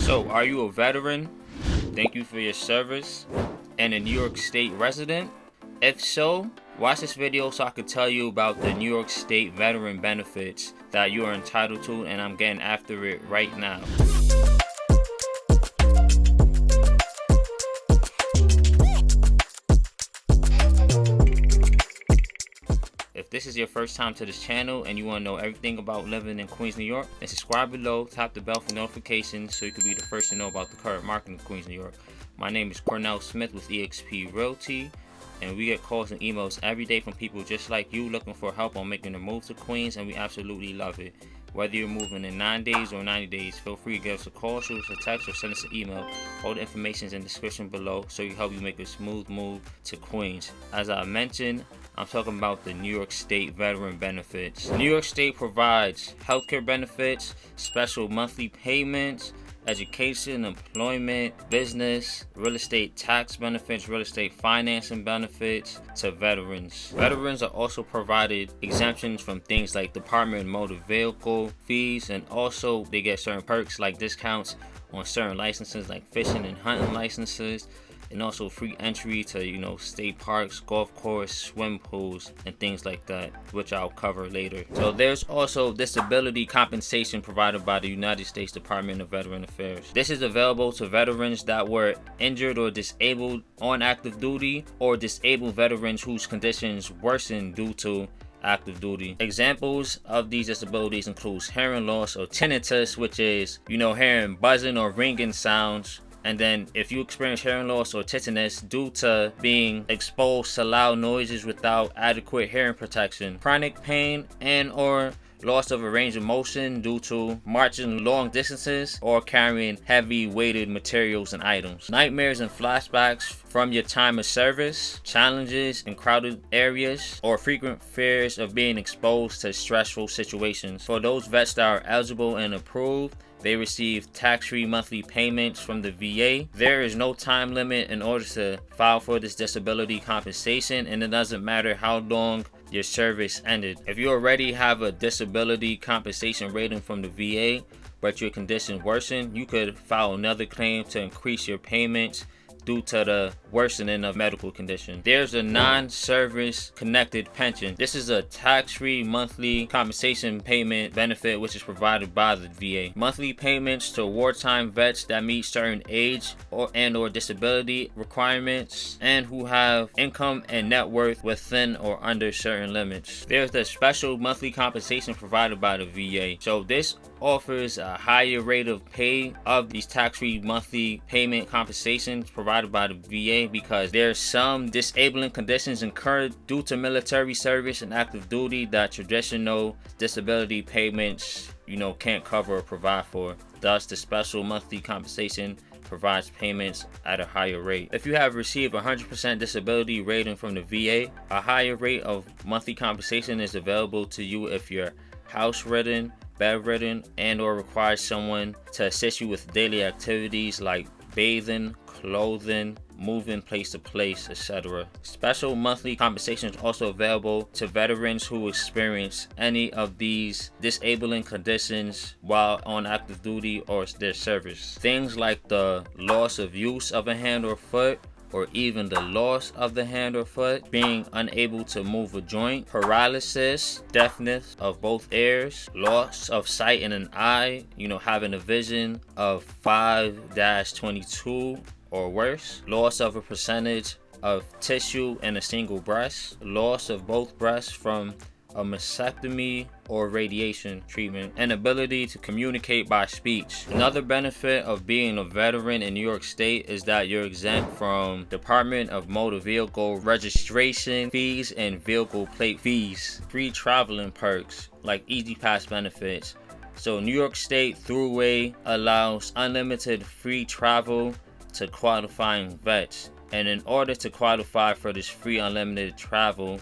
So, are you a veteran? Thank you for your service and a New York State resident? If so, watch this video so I can tell you about the New York State veteran benefits that you are entitled to, and I'm getting after it right now. If this is your first time to this channel and you want to know everything about living in Queens, New York, then subscribe below, tap the bell for notifications so you can be the first to know about the current market in Queens, New York. My name is Cornell Smith with eXp Realty, and we get calls and emails every day from people just like you looking for help on making the move to Queens, and we absolutely love it. Whether you're moving in 9 days or 90 days, feel free to give us a call, shoot us a text, or send us an email. All the information is in the description below so we help you make a smooth move to Queens. As I mentioned, I'm talking about the New York State veteran benefits. New York State provides healthcare benefits, special monthly payments, education, employment, business, real estate tax benefits, real estate financing benefits to veterans. Veterans are also provided exemptions from things like Department of Motor Vehicle fees, and also they get certain perks like discounts on certain licenses like fishing and hunting licenses, and also free entry to state parks, golf course, swim pools, and things like that, which I'll cover later. So there's also disability compensation provided by the United States Department of Veteran Affairs. This is available to veterans that were injured or disabled on active duty, or disabled veterans whose conditions worsened due to active duty. Examples of these disabilities includes hearing loss or tinnitus, which is hearing buzzing or ringing sounds. And then if you experience hearing loss or tinnitus due to being exposed to loud noises without adequate hearing protection, chronic pain and or loss of a range of motion due to marching long distances or carrying heavy weighted materials and items, nightmares and flashbacks from your time of service, challenges in crowded areas, or frequent fears of being exposed to stressful situations. For those vets that are eligible and approved, they receive tax-free monthly payments from the VA. There is no time limit in order to file for this disability compensation, and it doesn't matter how long your service ended. If you already have a disability compensation rating from the VA, but your condition worsened, you could file another claim to increase your payments due to the worsening of medical condition. There's a non-service connected pension. This is a tax-free monthly compensation payment benefit which is provided by the VA. Monthly payments to wartime vets that meet certain age or disability requirements and who have income and net worth within or under certain limits. There's the special monthly compensation provided by the VA. So this offers a higher rate of pay of these tax-free monthly payment compensations provided by the VA because there's some disabling conditions incurred due to military service and active duty that traditional disability payments can't cover or provide for. Thus, the special monthly compensation provides payments at a higher rate. If you have received 100% disability rating from the VA, a higher rate of monthly compensation is available to you if you're house-ridden, bedridden, and or requires someone to assist you with daily activities like bathing, clothing, moving place to place, etc. Special monthly compensation is also available to veterans who experience any of these disabling conditions while on active duty or their service. Things like the loss of use of a hand or foot, or even the loss of the hand or foot, being unable to move a joint, paralysis, deafness of both ears, loss of sight in an eye, having a vision of 5-22 or worse, loss of a percentage of tissue in a single breast, loss of both breasts from a mastectomy or radiation treatment, and ability to communicate by speech. Another benefit of being a veteran in New York State is that you're exempt from Department of Motor Vehicle registration fees and vehicle plate fees. Free traveling perks like Easy Pass benefits. So New York State Thruway allows unlimited free travel to qualifying vets. And in order to qualify for this free unlimited travel,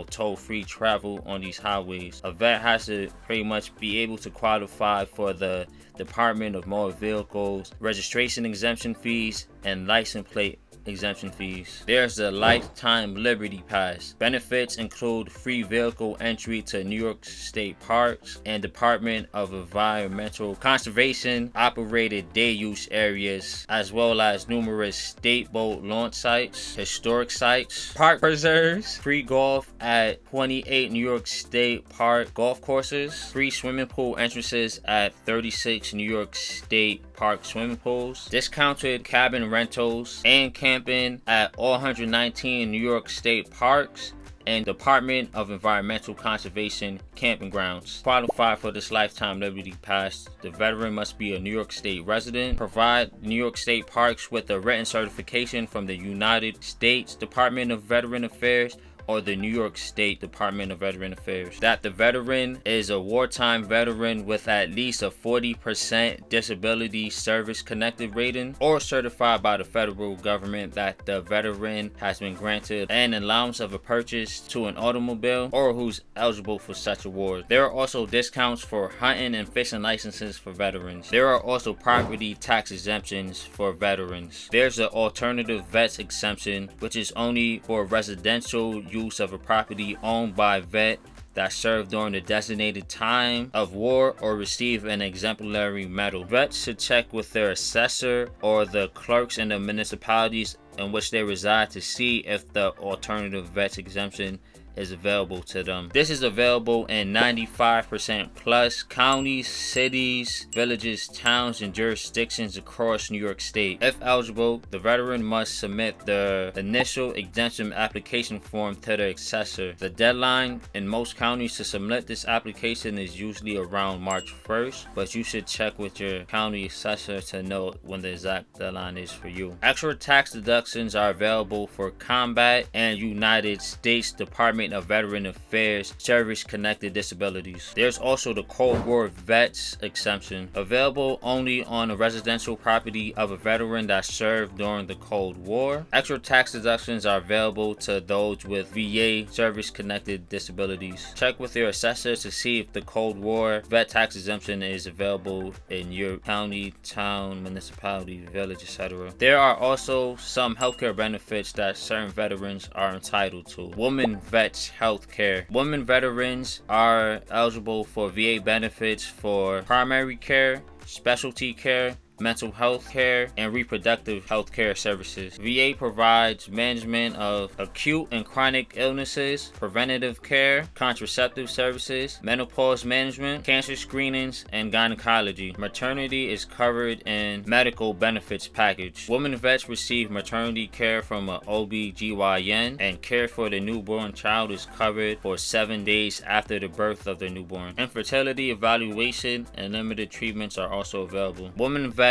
toll-free travel on these highways, a vet has to pretty much be able to qualify for the Department of Motor Vehicles registration exemption fees and license plate exemption fees. There's the Lifetime Liberty Pass. Benefits include free vehicle entry to New York State parks and Department of Environmental Conservation operated day use areas, as well as numerous state boat launch sites, historic sites, park preserves, free golf at 28 New York State park golf courses, free swimming pool entrances at 36 New York State park swimming pools, discounted cabin rentals and camping at all 119 New York State parks and Department of Environmental Conservation camping grounds. Qualify for this Lifetime Liberty Pass, the veteran must be a New York State resident, provide New York State parks with a written certification from the United States Department of Veteran Affairs or the New York State Department of Veteran Affairs, that the veteran is a wartime veteran with at least a 40% disability service connected rating, or certified by the federal government that the veteran has been granted an allowance of a purchase to an automobile or who's eligible for such award. There are also discounts for hunting and fishing licenses for veterans. There are also property tax exemptions for veterans. There's an alternative vets exemption, which is only for residential use of a property owned by a vet that served during the designated time of war or receive an exemplary medal. Vets should check with their assessor or the clerks in the municipalities in which they reside to see if the alternative vets exemption is available to them. This is available in 95% plus counties, cities, villages, towns, and jurisdictions across New York State. If eligible, the veteran must submit the initial exemption application form to the assessor. The deadline in most counties to submit this application is usually around March 1st, but you should check with your county assessor to know when the exact deadline is for you. Extra tax deductions are available for combat and United States Department of Veteran Affairs service-connected disabilities. There's also the Cold War Vets exemption, available only on a residential property of a veteran that served during the Cold War. Extra tax deductions are available to those with VA service-connected disabilities. Check with your assessor to see if the Cold War vet tax exemption is available in your county, town, municipality, village, etc. There are also some healthcare benefits that certain veterans are entitled to. Women vets health care. Women veterans are eligible for VA benefits for primary care, specialty care, mental health care, and reproductive health care services. VA provides management of acute and chronic illnesses, preventative care, contraceptive services, menopause management, cancer screenings, and gynecology. Maternity is covered in medical benefits package. Women vets receive maternity care from an OB/GYN, and care for the newborn child is covered for 7 days after the birth of the newborn. Infertility evaluation and limited treatments are also available. Women vets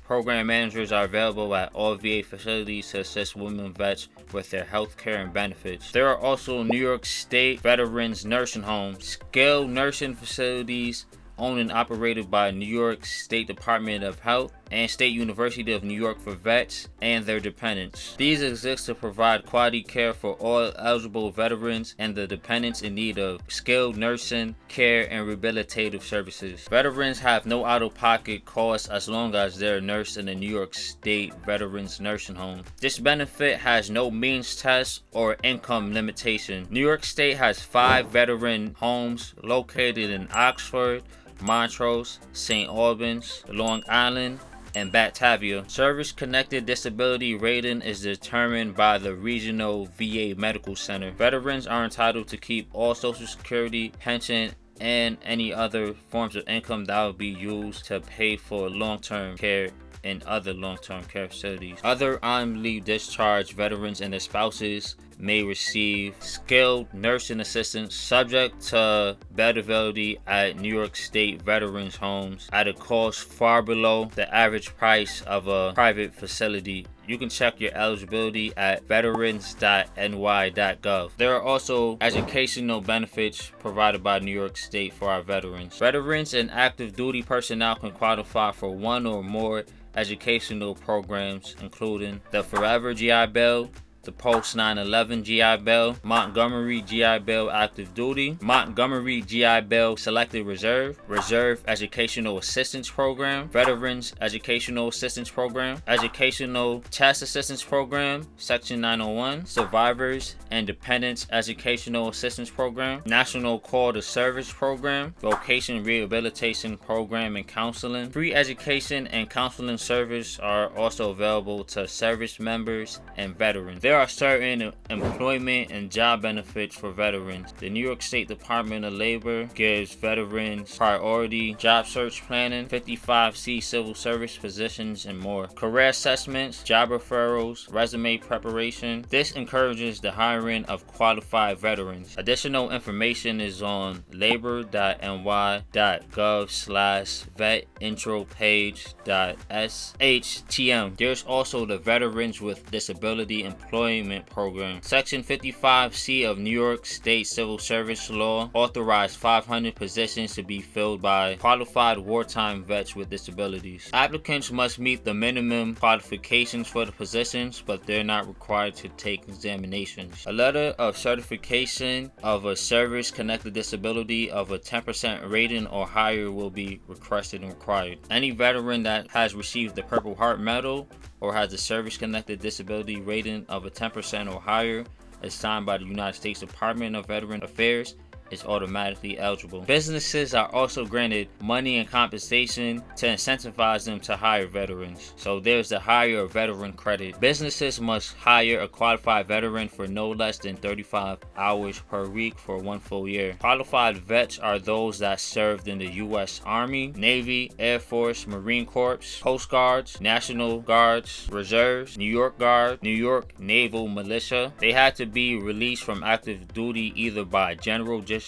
program managers are available at all VA facilities to assist women vets with their health care and benefits. There are also New York State Veterans Nursing Homes, skilled nursing facilities owned and operated by New York State Department of Health and State University of New York for vets and their dependents. These exist to provide quality care for all eligible veterans and the dependents in need of skilled nursing, care, and rehabilitative services. Veterans have no out-of-pocket costs as long as they're nursed in a New York State Veterans Nursing Home. This benefit has no means test or income limitation. New York State has 5 veteran homes located in Oxford, Montrose, St. Albans, Long Island, and Batavia. Service-connected disability rating is determined by the regional VA medical center. Veterans are entitled to keep all Social Security, pension, and any other forms of income that will be used to pay for long-term care in other long-term care facilities. Other on-leave discharged veterans and their spouses may receive skilled nursing assistance subject to bed availability at New York State Veterans Homes at a cost far below the average price of a private facility. You can check your eligibility at veterans.ny.gov. There are also educational benefits provided by New York State for our veterans. Veterans and active duty personnel can qualify for one or more educational programs, including the Forever GI Bill, the Post 9/11 GI Bill, Montgomery GI Bill Active Duty, Montgomery GI Bill Selected Reserve, Reserve Educational Assistance Program, Veterans Educational Assistance Program, Educational Test Assistance Program, Section 901, Survivors and Dependents Educational Assistance Program, National Call to Service Program, Vocation Rehabilitation Program and Counseling. Free education and counseling service are also available to service members and veterans. There are certain employment and job benefits for veterans. The New York State Department of Labor gives veterans priority job search planning, 55C civil service positions, and more. Career assessments, job referrals, resume preparation. This encourages the hiring of qualified veterans. Additional information is on labor.ny.gov/vetintropage.shtm. There's also the Veterans with Disability Employment Program. Section 55C of New York State Civil Service Law authorized 500 positions to be filled by qualified wartime vets with disabilities. Applicants must meet the minimum qualifications for the positions, but they're not required to take examinations. A letter of certification of a service-connected disability of a 10% rating or higher will be requested and required. Any veteran that has received the Purple Heart Medal or has a service-connected disability rating of a 10% or higher, as signed by the United States Department of Veteran Affairs, is automatically eligible. Businesses are also granted money and compensation to incentivize them to hire veterans. So there's the hire a veteran credit. Businesses must hire a qualified veteran for no less than 35 hours per week for 1 full year. Qualified vets are those that served in the U.S. Army, Navy, Air Force, Marine Corps, Coast Guards, National Guards, Reserves, New York Guard, New York Naval Militia. They had to be released from active duty either by general discharge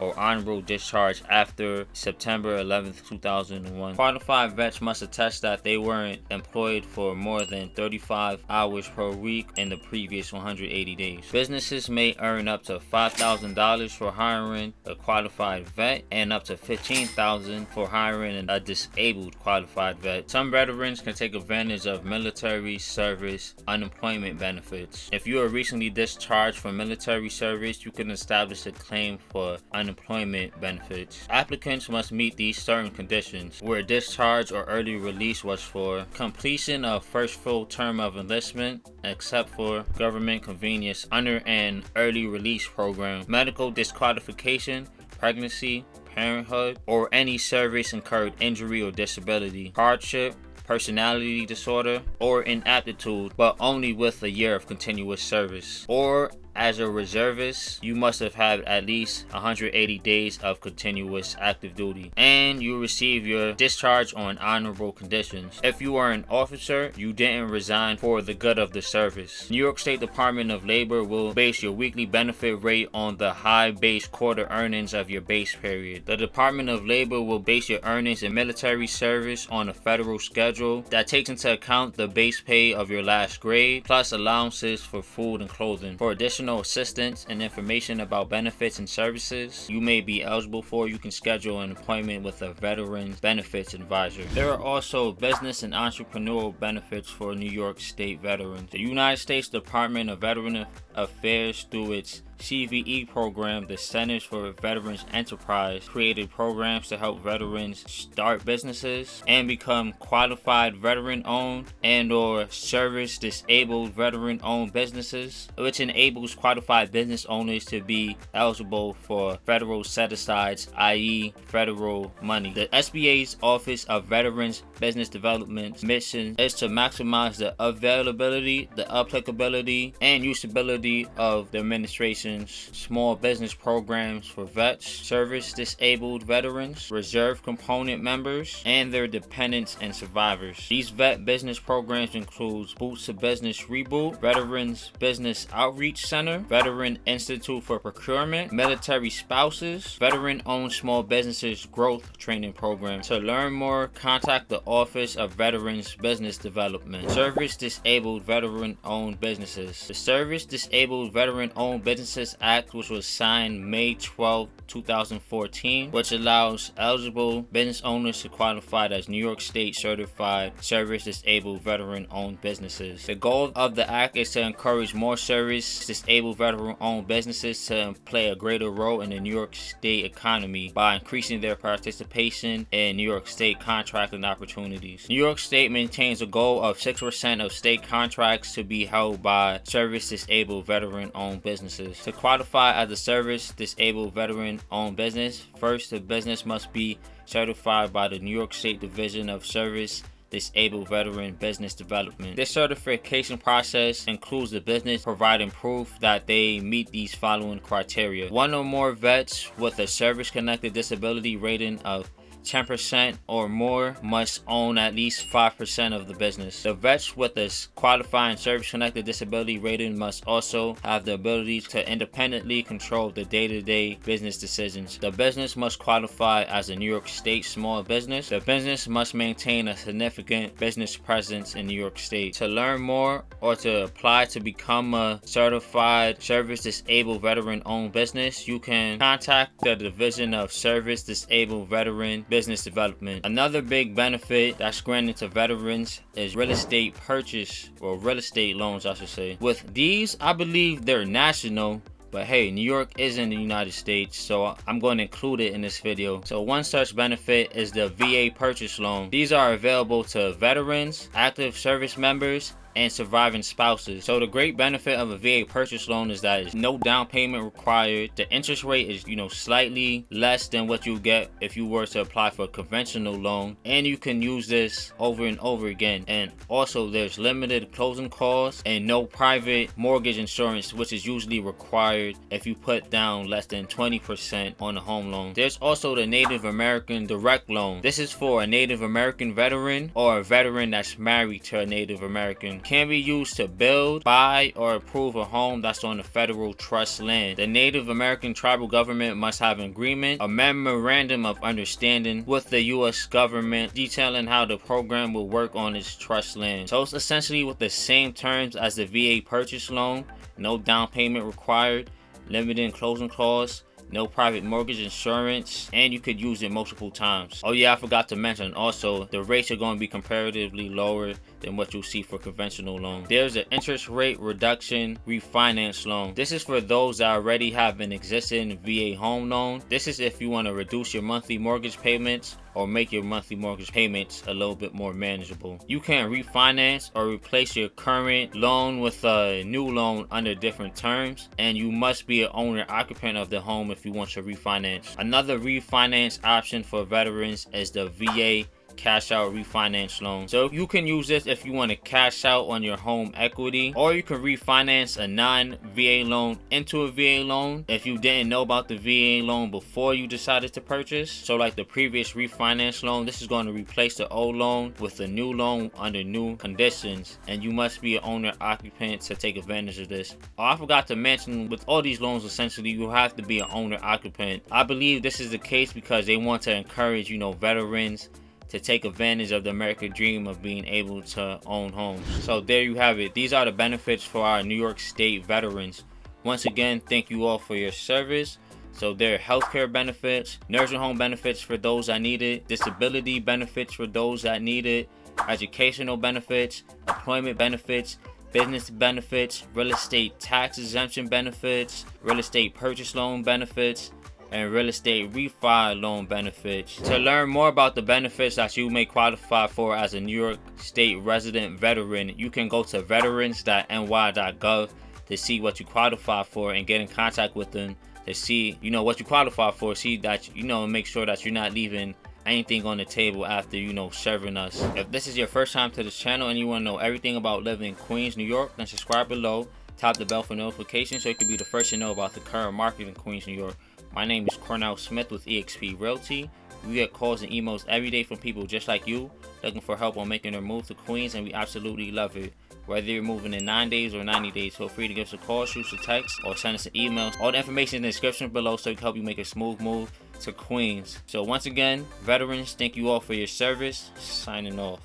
or honorable discharge after September 11, 2001. Qualified vets must attest that they weren't employed for more than 35 hours per week in the previous 180 days. Businesses may earn up to $5,000 for hiring a qualified vet and up to $15,000 for hiring a disabled qualified vet. Some veterans can take advantage of military service unemployment benefits. If you are recently discharged from military service, you can establish a claim for unemployment benefits. Applicants must meet these certain conditions, where discharge or early release was for completion of first full term of enlistment, except for government convenience under an early release program, medical disqualification, pregnancy, parenthood, or any service-incurred injury or disability, hardship, personality disorder, or inaptitude, but only with a year of continuous service. Or as a reservist, you must have had at least 180 days of continuous active duty, and you receive your discharge on honorable conditions. If you are an officer, you didn't resign for the good of the service. New York State Department of Labor will base your weekly benefit rate on the high base quarter earnings of your base period. The Department of Labor will base your earnings in military service on a federal schedule that takes into account the base pay of your last grade, plus allowances for food and clothing. For additional assistance and information about benefits and services you may be eligible for, you can schedule an appointment with a veterans benefits advisor. There are also business and entrepreneurial benefits for New York State veterans. The United States Department of Veteran Affairs, through its CVE program, the Centers for Veterans Enterprise, created programs to help veterans start businesses and become qualified veteran-owned and or service-disabled veteran-owned businesses, which enables qualified business owners to be eligible for federal set-asides, i.e. federal money. The SBA's Office of Veterans Business Development's mission is to maximize the availability, the applicability, and usability of the administration small business programs for vets, service-disabled veterans, reserve component members, and their dependents and survivors. These vet business programs include Boots to Business Reboot, Veterans Business Outreach Center, Veteran Institute for Procurement, Military Spouses, Veteran-Owned Small Businesses Growth Training Program. To learn more, contact the Office of Veterans Business Development. Service-disabled veteran-owned businesses. The service-disabled veteran-owned businesses Businesses Act, which was signed May 12, 2014, which allows eligible business owners to qualify as New York State certified service disabled veteran owned businesses. The goal of the act is to encourage more service disabled veteran owned businesses to play a greater role in the New York State economy by increasing their participation in New York State contracting opportunities. New York State maintains a goal of 6% of state contracts to be held by service disabled veteran owned businesses. To qualify as a service disabled veteran owned business, first the business must be certified by the New York State Division of Service Disabled Veteran Business Development. This certification process includes the business providing proof that they meet these following criteria. One or more vets with a service-connected disability rating of 10% or more must own at least 5% of the business. The vets with a qualifying service-connected disability rating must also have the ability to independently control the day-to-day business decisions. The business must qualify as a New York State small business. The business must maintain a significant business presence in New York State. To learn more or to apply to become a certified service disabled veteran owned business, you can contact the Division of Service Disabled Veteran Business Development. Another big benefit that's granted to veterans is real estate purchase, or real estate loans I should say. With these, I believe they're national, but hey, New York is in the United States, so I'm going to include it in this video. So one such benefit is the VA purchase loan. These are available to veterans, active service members, and surviving spouses. So the great benefit of a VA purchase loan is that there's no down payment required. The interest rate is, slightly less than what you get if you were to apply for a conventional loan, and you can use this over and over again. And also there's limited closing costs and no private mortgage insurance, which is usually required if you put down less than 20% on a home loan. There's also the Native American direct loan. This is for a Native American veteran or a veteran that's married to a Native American. Can be used to build, buy, or approve a home that's on the federal trust land. The Native American tribal government must have an agreement, a memorandum of understanding with the U.S. government detailing how the program will work on its trust land. So it's essentially with the same terms as the VA purchase loan, no down payment required, limited closing clause, no private mortgage insurance, and you could use it multiple times. Oh yeah, I forgot to mention also, the rates are going to be comparatively lower than what you'll see for conventional loans. There's an interest rate reduction refinance loan. This is for those that already have an existing VA home loan. This is if you want to reduce your monthly mortgage payments or make your monthly mortgage payments a little bit more manageable. You can refinance or replace your current loan with a new loan under different terms, and you must be an owner occupant of the home if you want to refinance. Another refinance option for veterans is the VA cash out refinance loan. So you can use this if you want to cash out on your home equity, or you can refinance a non-VA loan into a VA loan if you didn't know about the VA loan before you decided to purchase. So like the previous refinance loan, this is going to replace the old loan with a new loan under new conditions, and you must be an owner occupant to take advantage of this. Oh, I forgot to mention, with all these loans essentially you have to be an owner occupant. I believe this is the case because they want to encourage veterans to take advantage of the American dream of being able to own homes. So there you have it. These are the benefits for our New York State veterans. Once again, thank you all for your service. So there are healthcare benefits, nursing home benefits for those that need it, disability benefits for those that need it, educational benefits, employment benefits, business benefits, real estate tax exemption benefits, real estate purchase loan benefits, and real estate refi loan benefits. To learn more about the benefits that you may qualify for as a New York State resident veteran, you can go to veterans.ny.gov to see what you qualify for and get in contact with them to see what you qualify for, see that make sure that you're not leaving anything on the table after serving us. If this is your first time to this channel and you want to know everything about living in Queens, New York, then subscribe below, tap the bell for notifications so you can be the first to know about the current market in Queens, New York. My name is Cornell Smith with eXp Realty. We get calls and emails every day from people just like you looking for help on making their move to Queens, and we absolutely love it. Whether you're moving in 9 days or 90 days, feel free to give us a call, shoot us a text, or send us an email. All the information in the description below so we can help you make a smooth move to Queens. So once again, veterans, thank you all for your service. Signing off.